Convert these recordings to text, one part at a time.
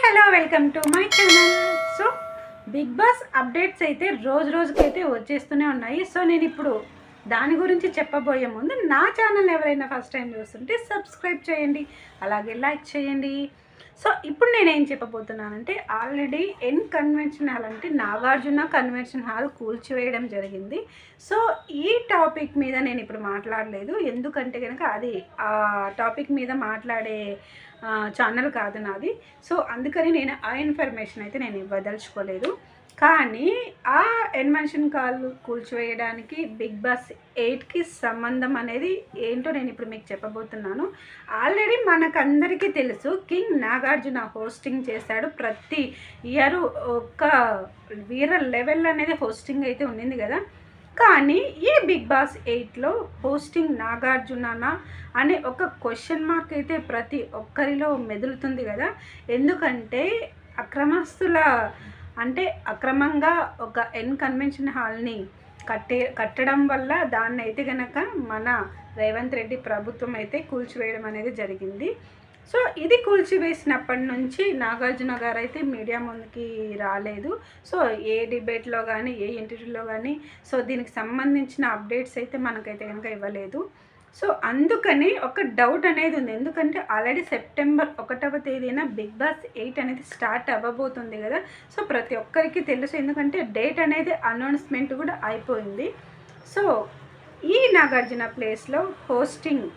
Hello welcome to my channel. So big boss updates అయితే రోజుకైతే వచ్చేస్తూనే ఉన్నాయి. సో నేను ఇప్పుడు దాని గురించి చెప్పబోయే ముందు నా ఛానల్ ఎవరైనా ఫస్ట్ టైం చూస్తుంటే సబ్స్క్రైబ్ చేయండి, అలాగే లైక్ చేయండి. సో ఇప్పుడు నేనేం చెప్పబోతున్నానంటే, ఆల్రెడీ కన్వెన్షన్ హాల్ అంటే నాగార్జున కన్వెన్షన్ హాల్ కూల్చివేయడం జరిగింది. సో ఈ టాపిక్ మీద నేను ఇప్పుడు మాట్లాడలేదు, ఎందుకంటే కనుక అది ఆ టాపిక్ మీద మాట్లాడే ఛానల్ కాదు నాది. సో అందుకని నేను ఆ ఇన్ఫర్మేషన్ అయితే నేను ఇవ్వదలుచుకోలేదు. కానీ ఆ కన్వెన్షన్ హాల్ కూల్చివేయడానికి బిగ్ బాస్ 8కి సంబంధం అనేది ఏంటో నేను ఇప్పుడు మీకు చెప్పబోతున్నాను. ఆల్రెడీ మనకందరికీ తెలుసు, కింగ్ నాగార్జున హోస్టింగ్ చేశాడు. ప్రతి ఇయర్ ఒక వీర లెవెల్ అనేది హోస్టింగ్ అయితే ఉండింది కదా. కానీ ఈ బిగ్ బాస్ 8లో హోస్టింగ్ నాగార్జుననా అనే ఒక క్వశ్చన్ మార్క్ అయితే ప్రతి ఒక్కరిలో మెదులుతుంది కదా. ఎందుకంటే అక్రమంగా ఒక కన్వెన్షన్ హాల్ని కట్టడం వల్ల దాన్ని అయితే కనుక మన రేవంత్ రెడ్డి ప్రభుత్వం అయితే కూల్చివేయడం అనేది జరిగింది. సో ఇది కూల్చివేసినప్పటి నుంచి నాగార్జున గారు అయితే మీడియా ముందుకి రాలేదు. సో ఏ డిబేట్లో కానీ ఏ ఇంటర్వ్యూలో కానీ సో దీనికి సంబంధించిన అప్డేట్స్ అయితే మనకైతే కనుక ఇవ్వలేదు. సో అందుకని ఒక డౌట్ అనేది ఉంది, ఎందుకంటే ఆల్రెడీ సెప్టెంబర్ 1వ తేదీన బిగ్ బాస్ 8 అనేది స్టార్ట్ అవ్వబోతుంది కదా. సో ప్రతి ఒక్కరికి తెలుసు, ఎందుకంటే డేట్ అనేది అనౌన్స్మెంట్ కూడా అయిపోయింది. సో ఈ నాగార్జున ప్లేస్లో హోస్టింగ్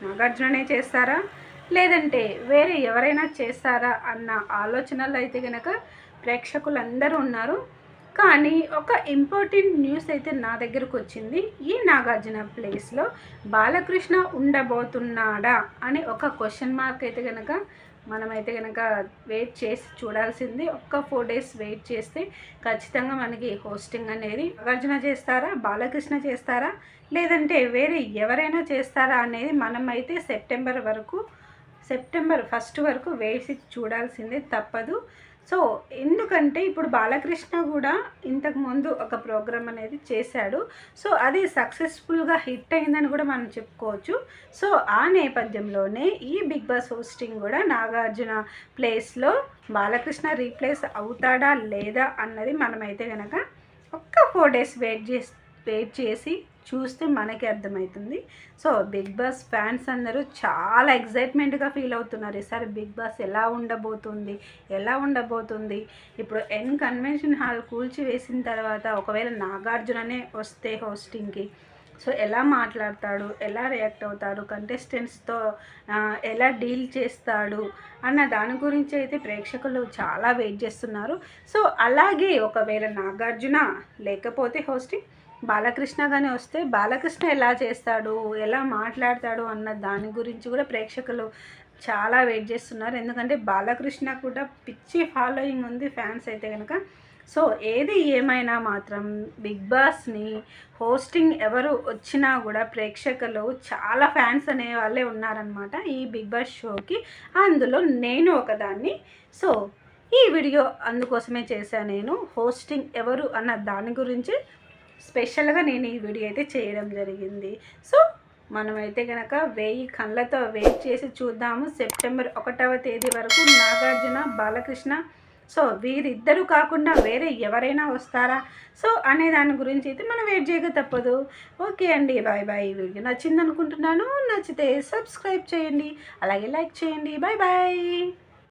నాగార్జుననే చేస్తారా, లేదంటే వేరే ఎవరైనా చేస్తారా అన్న ఆలోచనలు అయితే కనుక ప్రేక్షకులందరూ ఉన్నారు. కానీ ఒక ఇంపార్టెంట్ న్యూస్ అయితే నా దగ్గరకు వచ్చింది. ఈ నాగార్జున ప్లేస్లో బాలకృష్ణ ఉండబోతున్నాడా అని ఒక క్వశ్చన్ మార్క్ అయితే కనుక మనమైతే కనుక వెయిట్ చేసి చూడాల్సింది. 4 డేస్ వెయిట్ చేస్తే ఖచ్చితంగా మనకి హోస్టింగ్ అనేది నాగార్జున చేస్తారా, బాలకృష్ణ చేస్తారా, లేదంటే వేరే ఎవరైనా చేస్తారా అనేది మనమైతే సెప్టెంబర్ 1 వరకు వేసి చూడాల్సిందే, తప్పదు. సో ఎందుకంటే ఇప్పుడు బాలకృష్ణ కూడా ఇంతకుముందు ఒక ప్రోగ్రామ్ అనేది చేశాడు. సో అది సక్సెస్ఫుల్గా హిట్ అయిందని కూడా మనం చెప్పుకోవచ్చు. సో ఆ నేపథ్యంలోనే ఈ బిగ్ బాస్ హోస్టింగ్ కూడా నాగార్జున ప్లేస్లో బాలకృష్ణ రీప్లేస్ అవుతాడా లేదా అన్నది మనమైతే కనుక 4 డేస్ వెయిట్ చేసి చూస్తే మనకి అర్థమవుతుంది. సో బిగ్ బాస్ ఫ్యాన్స్ అందరూ చాలా ఎక్సైట్మెంట్గా ఫీల్ అవుతున్నారు. ఈసారి బిగ్ బాస్ ఎలా ఉండబోతుంది. ఇప్పుడు కన్వెన్షన్ హాల్ కూల్చివేసిన తర్వాత ఒకవేళ నాగార్జుననే వస్తే హోస్టింగ్కి, సో ఎలా మాట్లాడతాడు, ఎలా రియాక్ట్ అవుతాడు, కంటెస్టెంట్స్తో ఎలా డీల్ చేస్తాడు అన్న దాని గురించి అయితే ప్రేక్షకులు చాలా వెయిట్ చేస్తున్నారు. సో అలాగే ఒకవేళ నాగార్జున లేకపోతే హోస్టింగ్ బాలకృష్ణ కానీ వస్తే బాలకృష్ణ ఎలా చేస్తాడు, ఎలా మాట్లాడతాడు అన్న దాని గురించి కూడా ప్రేక్షకులు చాలా వెయిట్ చేస్తున్నారు. ఎందుకంటే బాలకృష్ణ కూడా పిచ్చి ఫాలోయింగ్ ఉంది ఫ్యాన్స్ అయితే కనుక. సో ఏది ఏమైనా మాత్రం బిగ్ బాస్ని హోస్టింగ్ ఎవరు వచ్చినా కూడా ప్రేక్షకులు చాలా ఫ్యాన్స్ అనే వాళ్ళే ఉన్నారనమాట ఈ బిగ్ బాస్ షోకి. అందులో నేను ఒకదాన్ని. సో ఈ వీడియో అందుకోసమే చేశాను, నేను హోస్టింగ్ ఎవరు అన్న దాని గురించి స్పెషల్గా నేను ఈ వీడియో అయితే చేయడం జరిగింది. సో మనమైతే కనుక 1000 కళ్ళతో వెయిట్ చేసి చూద్దాము సెప్టెంబర్ 1వ తేదీ వరకు నాగార్జున, బాలకృష్ణ, సో వీరిద్దరూ కాకుండా వేరే ఎవరైనా వస్తారా సో అనే దాని గురించి అయితే మనం వెయిట్ చేయక తప్పదు. ఓకే అండి, బాయ్ బాయ్. ఈ వీడియో నచ్చింది అనుకుంటున్నాను. నచ్చితే సబ్స్క్రైబ్ చేయండి, అలాగే లైక్ చేయండి. Bye bye.